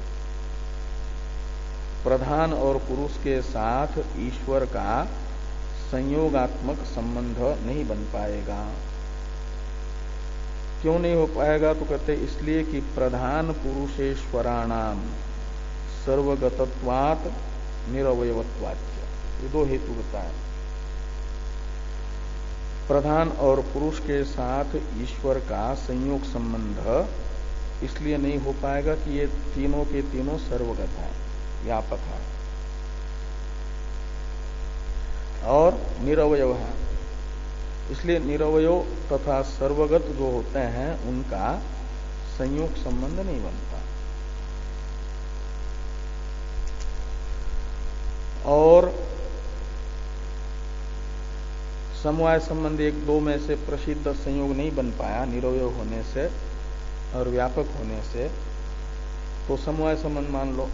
प्रधान और पुरुष के साथ ईश्वर का संयोगात्मक संबंध नहीं बन पाएगा। क्यों नहीं हो पाएगा? तो कहते इसलिए कि प्रधान पुरुषेश्वराणाम सर्वगतत्वात् निरवयवत्वाच्च, ये दो हेतु बताए। प्रधान और पुरुष के साथ ईश्वर का संयोग संबंध इसलिए नहीं हो पाएगा कि ये तीनों के तीनों सर्वगत है, व्यापक है और निरवयव है। इसलिए निरवयव तथा सर्वगत जो होते हैं उनका संयोग संबंध नहीं बनता। और समवाय संबंध एक दो में से प्रसिद्ध संयोग नहीं बन पाया निरवयव होने से और व्यापक होने से, तो समवाय संबंध मान लो।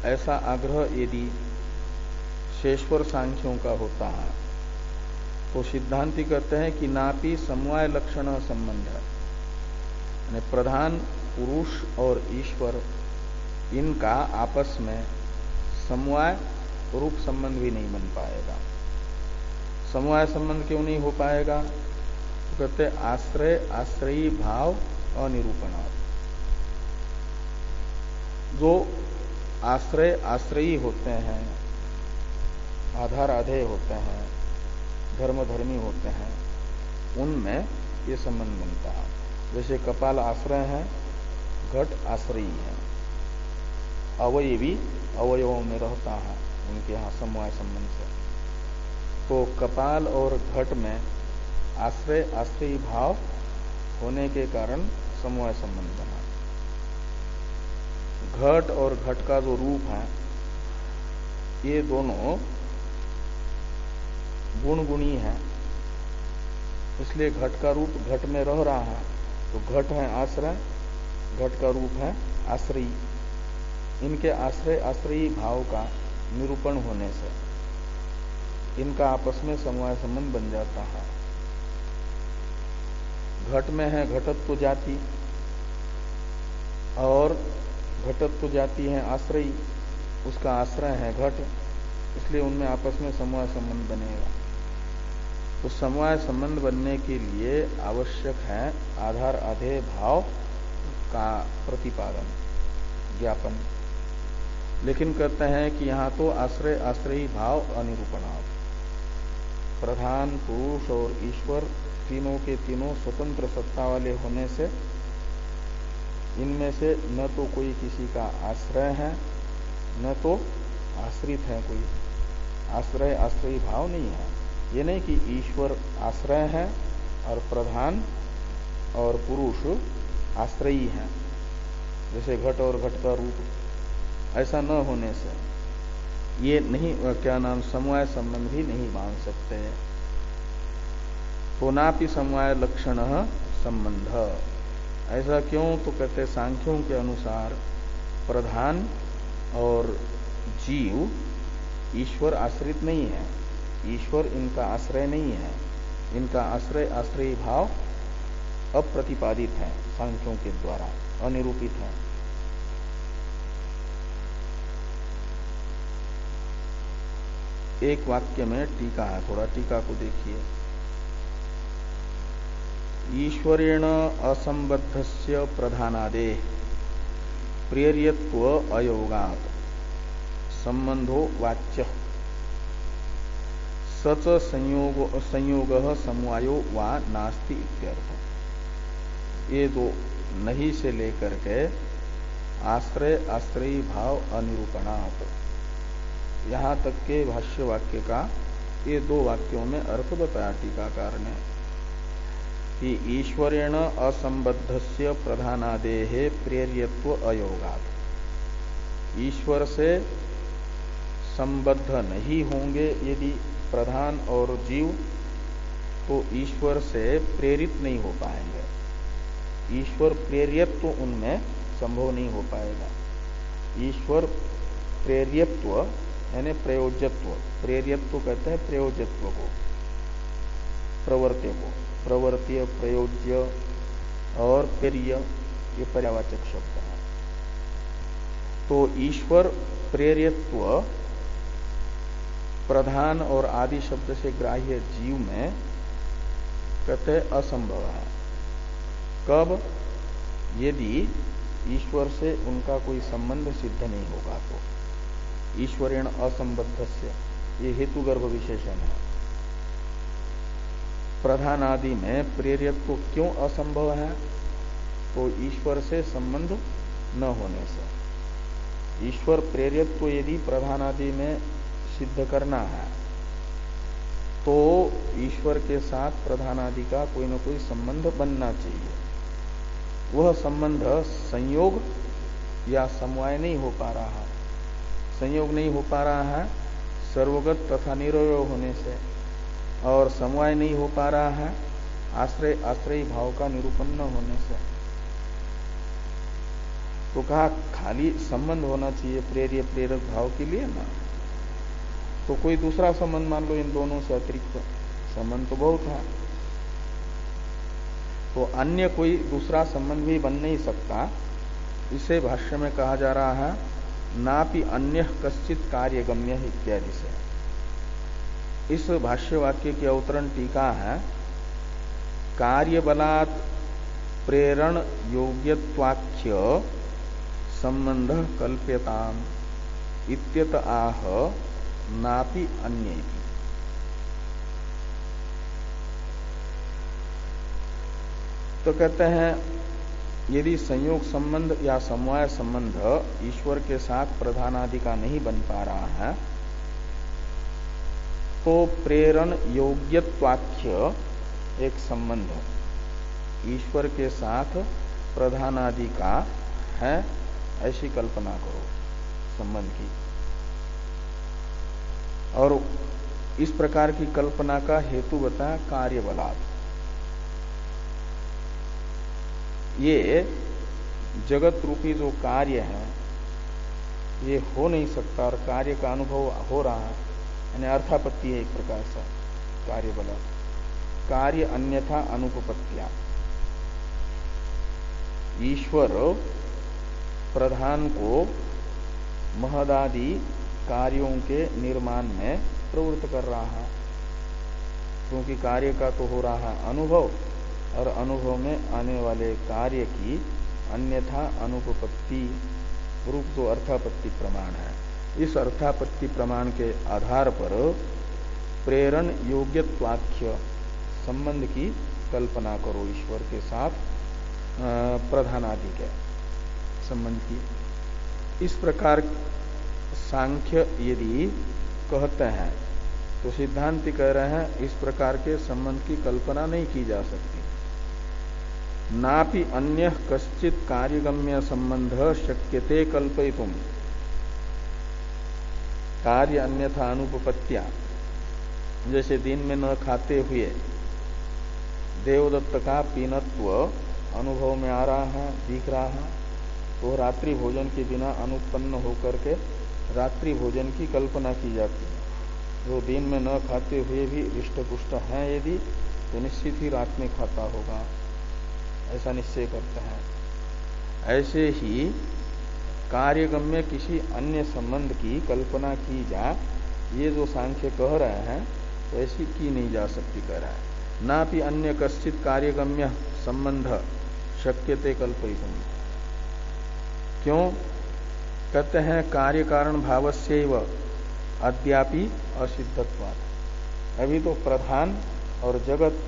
ऐसा आग्रह यदि शेश्वर सांख्यों का होता है तो सिद्धांति कहते हैं कि नापि समवाय लक्षण संबंध, यानी प्रधान पुरुष और ईश्वर इनका आपस में समवाय रूप संबंध भी नहीं बन पाएगा। समवाय संबंध क्यों नहीं हो पाएगा? तो कहते आश्रय आश्रयी भाव अनिरूपणात्। जो आश्रय आश्रयी होते हैं, आधार आधेय होते हैं, धर्म धर्मी होते हैं, उनमें ये संबंध बनता है। जैसे कपाल आश्रय है, घट आश्रयी है, अवयवी अवयवों में रहता है उनके यहाँ समवाय संबंध से। तो कपाल और घट में आश्रय आश्रयी भाव होने के कारण समवाय संबंध बना। घट और घट का जो रूप है ये दोनों गुण गुणी है, इसलिए घट का रूप घट में रह रहा है। तो घट है आश्रय, घट का रूप है आश्रयी। इनके आश्रय आश्रयी भाव का निरूपण होने से इनका आपस में समवाय संबंध बन जाता है। घट में है घटत्व जाति और घटत्व जाति है आश्रयी, उसका आश्रय है घट, इसलिए उनमें आपस में समवाय संबंध बनेगा। तो समवाय संबंध बनने के लिए आवश्यक है आधार आधेय भाव का प्रतिपादन, ज्ञापन। लेकिन कहते हैं कि यहां तो आश्रय आश्रयी भाव अनिरूपणात्, प्रधान पुरुष और ईश्वर तीनों के तीनों स्वतंत्र सत्ता वाले होने से इनमें से न तो कोई किसी का आश्रय है न तो आश्रित है कोई। आश्रय आश्रयी भाव नहीं है। ये नहीं कि ईश्वर आश्रय है और प्रधान और पुरुष आश्रयी है, जैसे घट और घट का रूप, ऐसा न होने से ये नहीं, क्या नाम, समवाय संबंध भी नहीं मान सकते। तो नापि समवाय लक्षण संबंध। ऐसा क्यों? तो कहते सांख्यों के अनुसार प्रधान और जीव ईश्वर आश्रित नहीं है, ईश्वर इनका आश्रय नहीं है, इनका आश्रय आश्रयी भाव अप्रतिपादित है, सांख्यों के द्वारा अनिरूपित है। एक वाक्य में टीका है, थोड़ा टीका को देखिए। ईश्वरेण असंबद्धस्य प्रधानादे प्रेर्यत्व अयोगात् संबंधो वाच्य सच संयोग समवायो वा नास्ति इत्यर्थ। ये दो नहीं से लेकर के आश्रय आश्रयी भाव अनिरूपणात्, यहां तक के भाष्य वाक्य का ये दो वाक्यों में अर्थ बताया टीकाकार ने कि ईश्वरेण असंबद्धस्य प्रधानादेः प्रेर्यत्व अयोगात्, ईश्वर से संबद्ध नहीं होंगे यदि प्रधान और जीव तो ईश्वर से प्रेरित नहीं हो पाएंगे, ईश्वर प्रेर्यत्व उनमें संभव नहीं हो पाएगा। ईश्वर प्रेर्यत्व यानी प्रयोज्यत्व, प्रेर्यत्व कहते हैं प्रयोज्यत्व को, प्रवर्त्य को, प्रवर्त्य प्रयोज्य और प्रेर्य ये पर्यावाचक शब्द है। तो ईश्वर प्रेर्यत्व प्रधान और आदि शब्द से ग्राह्य जीव में कहते असंभव है। कब? यदि ईश्वर से उनका कोई संबंध सिद्ध नहीं होगा तो। ईश्वरेण असंबद्धस्य ये हेतुगर्भ विशेषण है। प्रधान आदि में प्रेर्यत्व क्यों असंभव है? तो ईश्वर से संबंध न होने से। ईश्वर प्रेर्यत्व यदि प्रधान आदि में सिद्ध करना है तो ईश्वर के साथ प्रधान आदि का कोई न कोई संबंध बनना चाहिए। वह संबंध संयोग या समवाय नहीं हो पा रहा है। संयोग नहीं हो पा रहा है सर्वगत तथा निरवय होने से, और समवाय नहीं हो पा रहा है आश्रय आश्रयी भाव का निरूपण न होने से। तो कहा खाली संबंध होना चाहिए प्रेर्य प्रेरक भाव के लिए ना, तो कोई दूसरा संबंध मान लो, इन दोनों से अतिरिक्त संबंध तो बहुत है, तो अन्य कोई दूसरा संबंध भी बन नहीं सकता। इसे भाष्य में कहा जा रहा है नापि अन्य कश्चित कार्यगम्य इत्यादि से। इस भाष्य वाक्य की अवतरण टीका है कार्यबलात् प्रेरण योग्यत्वाख्य संबंध कल्प्यताम इत्यत आह नापि अन्य। तो कहते हैं यदि संयोग संबंध या समवाय संबंध ईश्वर के साथ प्रधानादि का नहीं बन पा रहा है तो प्रेरण योग्यत्वाख्य एक संबंध ईश्वर के साथ प्रधानादि का है, ऐसी कल्पना करो संबंध की। और इस प्रकार की कल्पना का हेतु बताया कार्यबलात्। ये जगत रूपी जो कार्य है ये हो नहीं सकता, और कार्य का अनुभव हो रहा है, यानी अर्थापत्ति है एक प्रकार से कार्यबलात्। कार्य अन्यथा अनुपपत्तिया, ईश्वर प्रधान को महदादि कार्यों के निर्माण में प्रवृत्त कर रहा है, क्योंकि कार्य का तो हो रहा है अनुभव, और अनुभव में आने वाले कार्य की अन्यथा अनुपपत्ति रूप जो अर्थापत्ति प्रमाण है, इस अर्थापत्ति प्रमाण के आधार पर प्रेरण योग्यत्वाख्य संबंध की कल्पना करो ईश्वर के साथ प्रधानादि के संबंध की। इस प्रकार सांख्य यदि कहते हैं तो सिद्धांति कह रहे हैं इस प्रकार के संबंध की कल्पना नहीं की जा सकती। नापि अन्य कश्चित कार्यगम्य संबंध शक्यते कल्पयितुम, कार्य अन्यथा अनुपपत्तिया। जैसे दिन में न खाते हुए देवदत्त का पीनत्व अनुभव में आ रहा है, दिख रहा है, तो रात्रि भोजन के बिना अनुत्पन्न होकर के रात्रि भोजन की कल्पना की जाती है। जो दिन में न खाते हुए भी हृष्ट पुष्ट है यदि, तो निश्चित ही रात में खाता होगा, ऐसा निश्चय करते हैं। ऐसे ही कार्यगम्य किसी अन्य संबंध की कल्पना की जा, ये जो सांख्य कह रहे हैं तो ऐसी की नहीं जा सकती, कह रहा है। ना भी अन्य कश्चित कार्यगम्य संबंध शक्यते कल्पयितुम। क्यों? कहते हैं कार्य कारण भावस्यैव अद्यापि असिद्धत्वात्। अभी तो प्रधान और जगत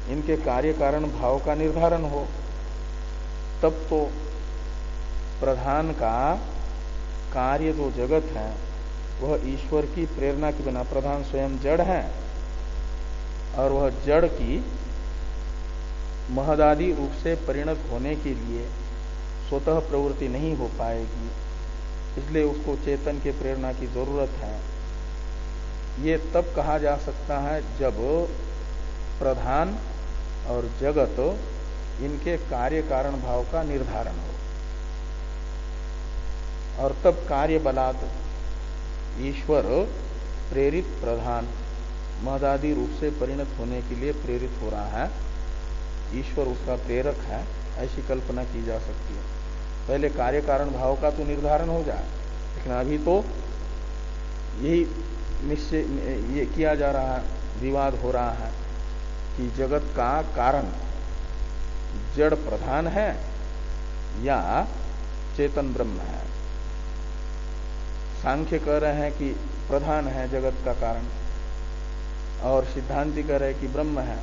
इनके कार्य कारण भाव का निर्धारण हो, तब तो प्रधान का कार्य जो जगत है वह ईश्वर की प्रेरणा के बिना, प्रधान स्वयं जड़ है और वह जड़ की महदादि रूप से परिणत होने के लिए स्वतः प्रवृत्ति नहीं हो पाएगी, इसलिए उसको चेतन के प्रेरणा की जरूरत है। ये तब कहा जा सकता है जब प्रधान और जगत इनके कार्य कारण भाव का निर्धारण हो, और तब कार्य बलात् ईश्वर प्रेरित प्रधान महदादि रूप से परिणत होने के लिए प्रेरित हो रहा है, ईश्वर उसका प्रेरक है, ऐसी कल्पना की जा सकती है। पहले कार्य कारण भाव का तो निर्धारण हो जाए, लेकिन अभी तो यही निश्चय ये किया जा रहा है, विवाद हो रहा है कि जगत का कारण जड़ प्रधान है या चेतन ब्रह्म है। सांख्य कह रहे हैं कि प्रधान है जगत का कारण, और सिद्धांति कह रहे हैं कि ब्रह्म है।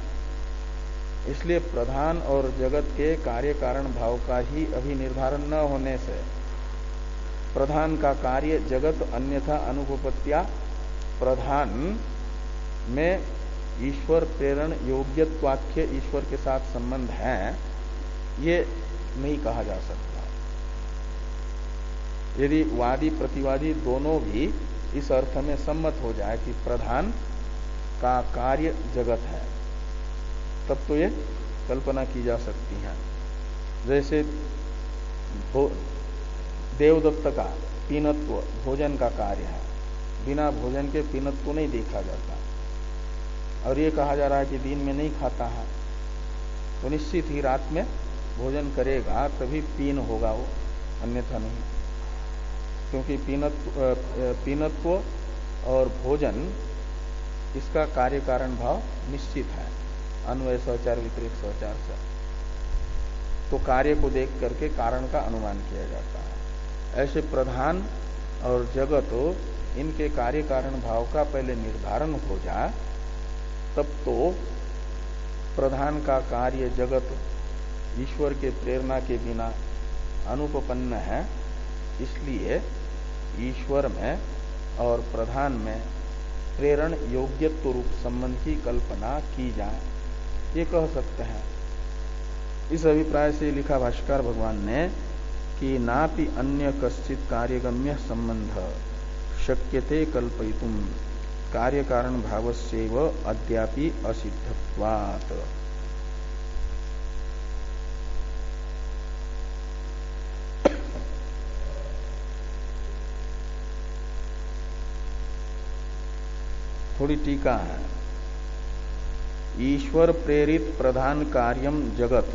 इसलिए प्रधान और जगत के कार्य कारण भाव का ही अभी निर्धारण न होने से प्रधान का कार्य जगत, अन्यथा अनुपपत्या प्रधान में ईश्वर प्रेरण योग्यत्वाख्य ईश्वर के साथ संबंध है, ये नहीं कहा जा सकता। यदि वादी प्रतिवादी दोनों भी इस अर्थ में सम्मत हो जाए कि प्रधान का कार्य जगत है, तब तो ये कल्पना की जा सकती है। जैसे देवदत्त का पीनत्व भोजन का कार्य है, बिना भोजन के पीनत्व नहीं देखा जाता, और ये कहा जा रहा है कि दिन में नहीं खाता है, तो निश्चित ही रात में भोजन करेगा तभी पीन होगा वो, अन्यथा नहीं। क्योंकि पीनत्व और भोजन इसका कार्य कारण भाव निश्चित है, अन्वय सहचार विपरीत सहचार से। तो कार्य को देख करके कारण का अनुमान किया जाता है। ऐसे प्रधान और जगत इनके कार्य कारण भाव का पहले निर्धारण हो जाए, तब तो प्रधान का कार्य जगत ईश्वर के प्रेरणा के बिना अनुपपन्न है, इसलिए ईश्वर में और प्रधान में प्रेरण योग्यत्व रूप संबंध की कल्पना की जाए, ये कह सकते हैं। इस अभिप्राय से लिखा भाष्यकार भगवान ने कि नापि अन्य कश्चित कार्यगम्य संबंध शक्यते कल्पयितुम कार्य कारण भावस्यैव अद्यापि असिद्धत्वात्। थोड़ी टीका है। ईश्वर प्रेरित प्रधान कार्यम जगत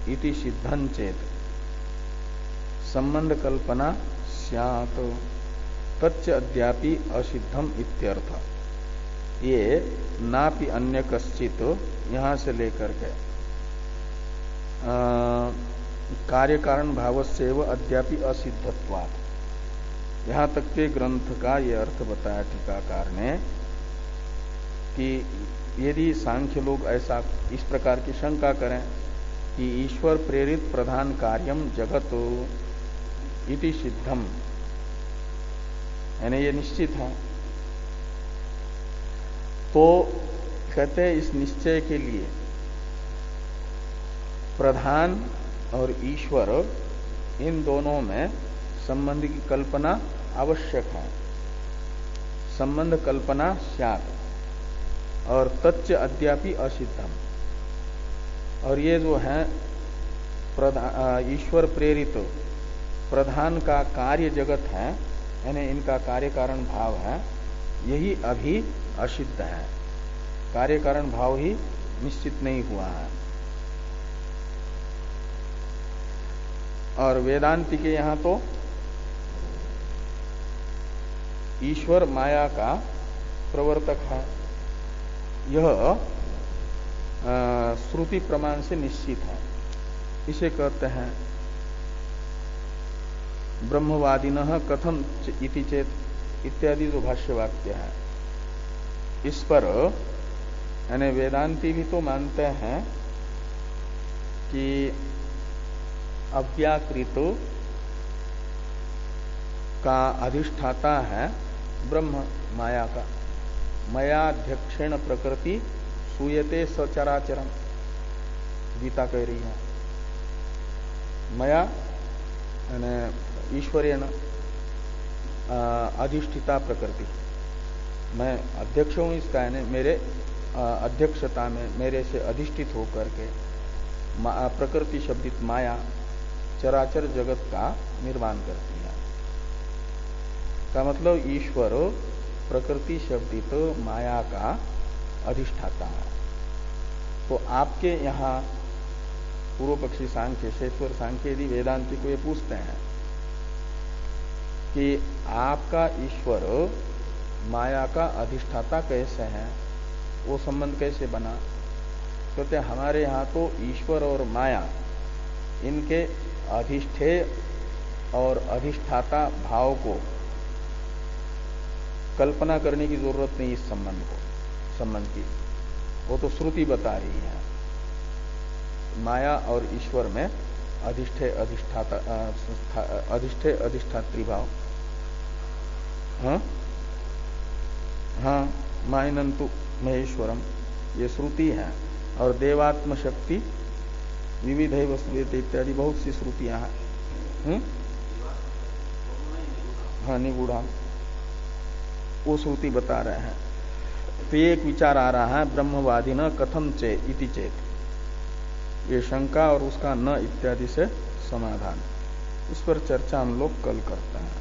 इति सिद्धं चेत संबंध कल्पना स्यात् तच्च अद्यापि असिद्धम इत्यर्थ। ये नापि अन्य कश्चित यहां से लेकर के कार्य कारण भावस्यैव अद्यापि असिद्धत्वात्, यहां तक के ग्रंथ का ये अर्थ बताया टीकाकार ने कि यदि सांख्य लोग ऐसा इस प्रकार की शंका करें कि ईश्वर प्रेरित प्रधान कार्यम जगत इति सिद्धम, यानी ये निश्चित है, तो कहते हैं इस निश्चय के लिए प्रधान और ईश्वर इन दोनों में संबंध की कल्पना आवश्यक है। संबंध कल्पना स्यात् और तच्च अद्यापि असिद्धम, और ये जो है ईश्वर प्रेरित प्रधान का कार्य जगत है, यानी इनका कार्य कारण भाव है, यही अभी असिद्ध है, कार्य कारण भाव ही निश्चित नहीं हुआ है। और वेदांति के यहां तो ईश्वर माया का प्रवर्तक है, यह श्रुति प्रमाण से निश्चित है। इसे कहते हैं ब्रह्मवादिनः कथम इति चेत इत्यादि जो भाष्य वाक्य है, इस पर यानी वेदांती भी तो मानते हैं कि अव्याकृत का अधिष्ठाता है ब्रह्म माया का। मयाध्यक्षेण प्रकृति सूयते सचराचरम, गीता कह रही है। मया यानी ईश्वरेण अधिष्ठिता प्रकृति, मैं अध्यक्ष हूं इसका, यानी मेरे अध्यक्षता में मेरे से अधिष्ठित होकर के प्रकृति शब्दित माया चराचर जगत का निर्माण करती है। का मतलब ईश्वर प्रकृति शब्दित माया का अधिष्ठाता है। तो आपके यहाँ पूर्व पक्षी सांख्य, शेश्वर सांख्य यदि वेदांति को ये पूछते हैं कि आपका ईश्वर माया का अधिष्ठाता कैसे है, वो संबंध कैसे बना? कहते तो हमारे यहाँ तो ईश्वर और माया इनके अधिष्ठेय और अधिष्ठाता भाव को कल्पना करने की जरूरत नहीं। इस संबंध की वो तो श्रुति बता रही है। माया और ईश्वर में अधिष्ठेय अधिष्ठात्री भाव। हाँ, मायनंतु महेश्वरम, ये श्रुति है। और देवात्म शक्ति विविधैव श्रूयते इत्यादि बहुत सी श्रुतियां हैं। हाँ, निगूढ़ा, वो श्रुति बता रहे हैं। तो ये एक विचार आ रहा है, ब्रह्मवादी न कथम चे इति चेत, ये शंका और उसका न इत्यादि से समाधान, इस पर चर्चा हम लोग कल करते हैं।